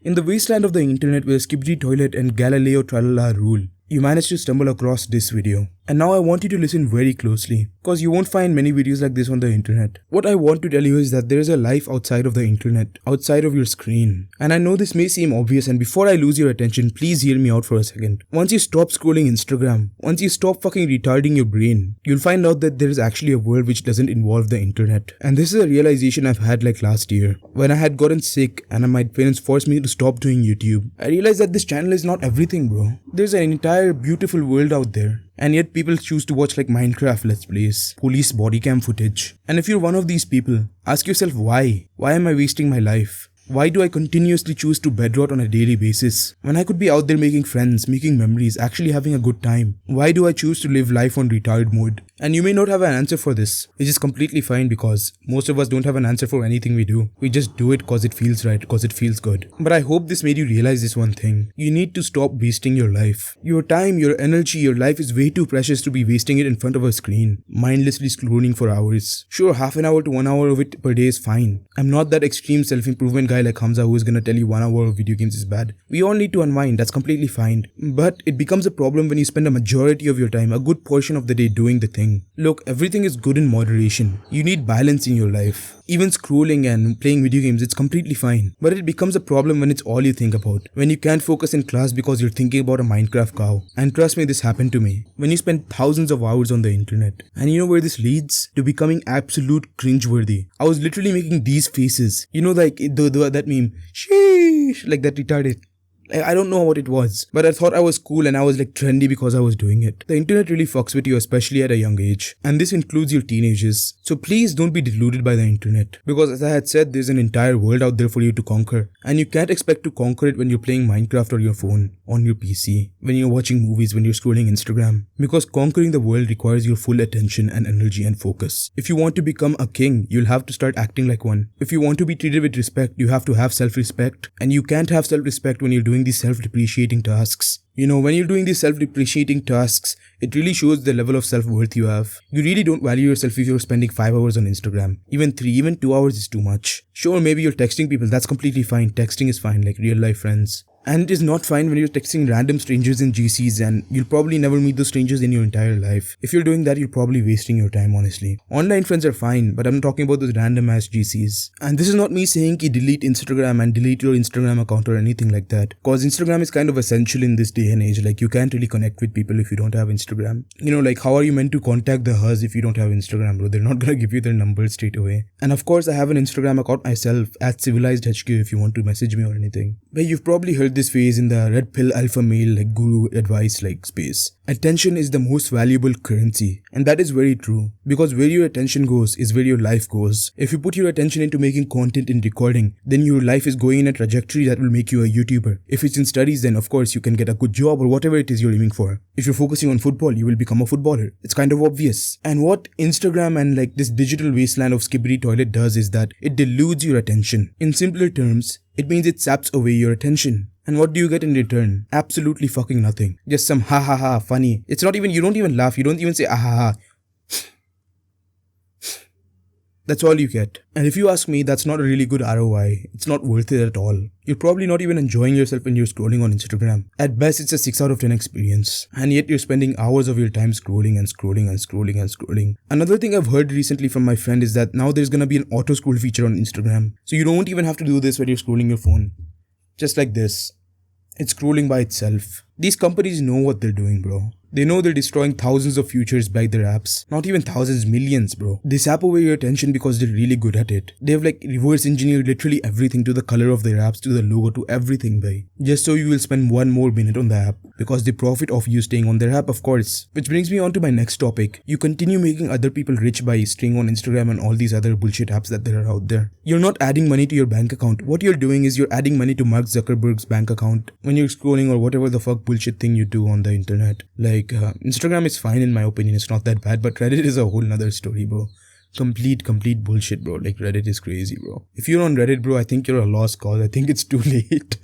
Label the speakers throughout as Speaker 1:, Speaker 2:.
Speaker 1: In the wasteland of the internet where Skibidi Toilet and Galileo Tralala rule, you managed to stumble across this video. And now I want you to listen very closely, cause you won't find many videos like this on the internet. What I want to tell you is that there is a life outside of the internet, outside of your screen. And I know this may seem obvious, and before I lose your attention, please hear me out for a second. Once you stop scrolling Instagram, once you stop fucking retarding your brain, you'll find out that there is actually a world which doesn't involve the internet. And this is a realization I've had like last year, when I had gotten sick and my parents forced me to stop doing YouTube. I realized that this channel is not everything, bro. There's an entire beautiful world out there. And yet people choose to watch like Minecraft Let's Plays, police body cam footage. And if you're one of these people, ask yourself why? Why am I wasting my life? Why do I continuously choose to bedrot on a daily basis when I could be out there making friends, making memories, actually having a good time? Why do I choose to live life on retard mode? And you may not have an answer for this, which is completely fine because most of us don't have an answer for anything we do. We just do it cause it feels right, cause it feels good. But I hope this made you realize this one thing. You need to stop wasting your life. Your time, your energy, your life is way too precious to be wasting it in front of a screen, mindlessly scrolling for hours. Sure, half an hour to 1 hour of it per day is fine. I'm not that extreme self-improvement guy like Hamza who is gonna tell you 1 hour of video games is bad. We all need to unwind, that's completely fine. But it becomes a problem when you spend a majority of your time, a good portion of the day doing the thing. Look, everything is good in moderation. You need balance in your life. Even scrolling and playing video games, it's completely fine. But it becomes a problem when it's all you think about. When you can't focus in class because you're thinking about a Minecraft cow. And trust me, this happened to me. When you spend thousands of hours on the internet. And you know where this leads? To becoming absolute cringeworthy. I was literally making these faces. You know, like that meme, sheesh, like that retarded. I don't know what it was, but I thought I was cool and I was like trendy because I was doing it. The internet really fucks with you, especially at a young age. And this includes your teenagers. So please don't be deluded by the internet. Because as I had said, there's an entire world out there for you to conquer. And you can't expect to conquer it when you're playing Minecraft or your phone, on your PC, when you're watching movies, when you're scrolling Instagram. Because conquering the world requires your full attention and energy and focus. If you want to become a king, you'll have to start acting like one. If you want to be treated with respect, you have to have self-respect. And you can't have self-respect when you're doing these self-depreciating tasks. You know, when you're doing these self-depreciating tasks, it really shows the level of self-worth you have. You really don't value yourself if you're spending 5 hours on Instagram. Even 3, even 2 hours is too much. Sure, maybe you're texting people, that's completely fine. Texting is fine, like real life friends. And it is not fine when you're texting random strangers in GCs and you'll probably never meet those strangers in your entire life. If you're doing that, you're probably wasting your time, honestly. Online friends are fine, but I'm talking about those random ass GCs. And this is not me saying ki delete Instagram and delete your Instagram account or anything like that. Cause Instagram is kind of essential in this day and age. Like you can't really connect with people if you don't have Instagram. You know, like how are you meant to contact the Huz if you don't have Instagram, bro? They're not gonna give you their number straight away. And of course, I have an Instagram account myself at CivilizedHQ if you want to message me or anything. But you've probably heard this phrase in the red pill alpha male like guru advice like space. Attention is the most valuable currency, and that is very true because where your attention goes is where your life goes. If you put your attention into making content and recording, then your life is going in a trajectory that will make you a YouTuber. If it's in studies, then of course you can get a good job or whatever it is you're aiming for. If you're focusing on football, you will become a footballer. It's kind of obvious. And what Instagram and like this digital wasteland of Skibidi Toilet does is that it dilutes your attention. In simpler terms, it means it saps away your attention. And what do you get in return? Absolutely fucking nothing. Just some ha ha ha funny. It's not even, you don't even laugh, you don't even say ah ha ha. That's all you get. And if you ask me, that's not a really good ROI. It's not worth it at all. You're probably not even enjoying yourself when you're scrolling on Instagram. At best, it's a 6 out of 10 experience. And yet you're spending hours of your time scrolling and scrolling and scrolling and scrolling. Another thing I've heard recently from my friend is that now there's gonna be an auto scroll feature on Instagram. So you don't even have to do this when you're scrolling your phone. Just like this. It's scrolling by itself. These companies know what they're doing, bro. They know they're destroying thousands of futures by their apps. Not even thousands, millions, bro. They sap away your attention because they're really good at it. They've like reverse engineered literally everything, to the color of their apps, to the logo, to everything, bhai. Just so you will spend 1 more minute on the app. Because they profit off you staying on their app, of course. Which brings me on to my next topic. You continue making other people rich by staying on Instagram and all these other bullshit apps that there are out there. You're not adding money to your bank account. What you're doing is you're adding money to Mark Zuckerberg's bank account when you're scrolling or whatever the fuck bullshit thing you do on the internet. Like, Instagram is fine in my opinion, it's not that bad, but Reddit is a whole nother story, bro. Complete bullshit, bro. Like, Reddit is crazy, bro. If you're on Reddit, bro, I think you're a lost cause. I think it's too late.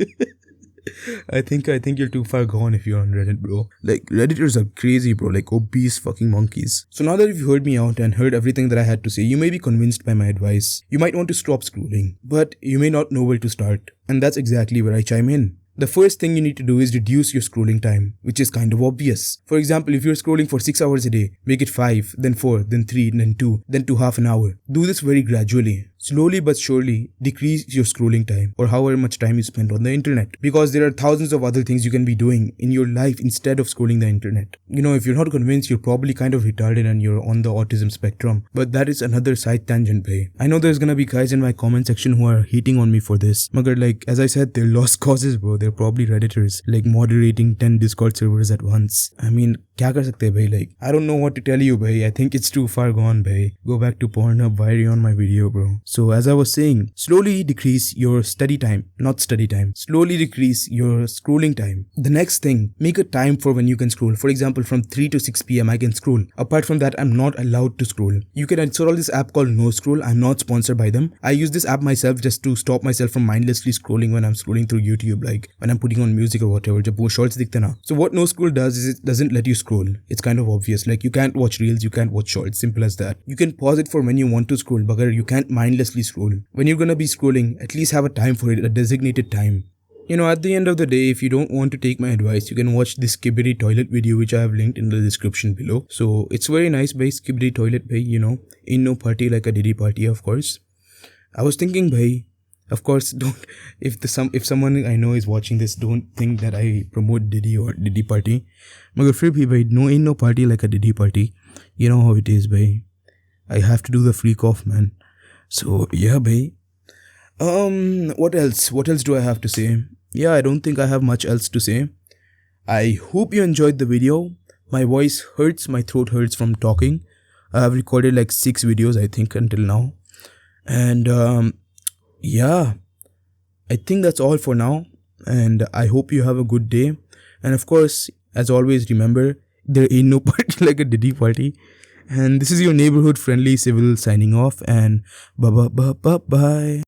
Speaker 1: I think you're too far gone if you're on Reddit, bro. Like, Redditors are crazy, bro. Like obese fucking monkeys. So now that you've heard me out and heard everything that I had to say, you may be convinced by my advice. You might want to stop scrolling, but you may not know where to start. And that's exactly where I chime in. The first thing you need to do is reduce your scrolling time, which is kind of obvious. For example, if you're scrolling for 6 hours a day, make it 5, then 4, then 3, then 2, then to half an hour. Do this very gradually. Slowly but surely decrease your scrolling time or however much time you spend on the internet, because there are thousands of other things you can be doing in your life instead of scrolling the internet. You know, if you're not convinced, you're probably kind of retarded and you're on the autism spectrum, but that is another side tangent, bhai. I know there's gonna be guys in my comment section who are hating on me for this, magar, like, as I said, they're lost causes, bro. They're probably Redditors, like moderating 10 Discord servers at once. I mean, kya kar sakte hai, bhai? Like, I don't know what to tell you, bhai. I think it's too far gone, bhai. Go back to Pornhub. Why are you on my video, bro? So as I was saying, slowly decrease your study time, not study time. Slowly decrease your scrolling time. The next thing, make a time for when you can scroll. For example, from 3 to 6 p.m. I can scroll. Apart from that, I'm not allowed to scroll. You can install this app called No Scroll. I'm not sponsored by them. I use this app myself just to stop myself from mindlessly scrolling when I'm scrolling through YouTube, like when I'm putting on music or whatever. Jab wo shorts dikhte na. So what No Scroll does is it doesn't let you scroll. It's kind of obvious. Like, you can't watch reels, you can't watch shorts. Simple as that. You can pause it for when you want to scroll, but you can't mindlessly scroll. When you're gonna be scrolling, at least have a time for it, a designated time. You know, at the end of the day, if you don't want to take my advice, you can watch this Skibidi toilet video which I have linked in the description below. So it's very nice, bhai. Skibidi toilet, bhai, you know. Ain't no party like a Diddy party, of course. I was thinking, bhai, of course, don't, if someone I know is watching this, don't think that I promote Diddy or Diddy party. Magar fir bhi, bhai, no, ain't no party like a Diddy party. You know how it is, bhai. I have to do the freak off, man. So yeah, bhai. What else do I have to say? Yeah, I don't think I have much else to say. I hope you enjoyed the video. My voice hurts, my throat hurts from talking. I have recorded like 6 videos, I think, until now. And yeah, I think that's all for now. And I hope you have a good day. And of course, as always, remember, there ain't no party like a Diddy party. And this is your neighborhood friendly civil signing off, and bye.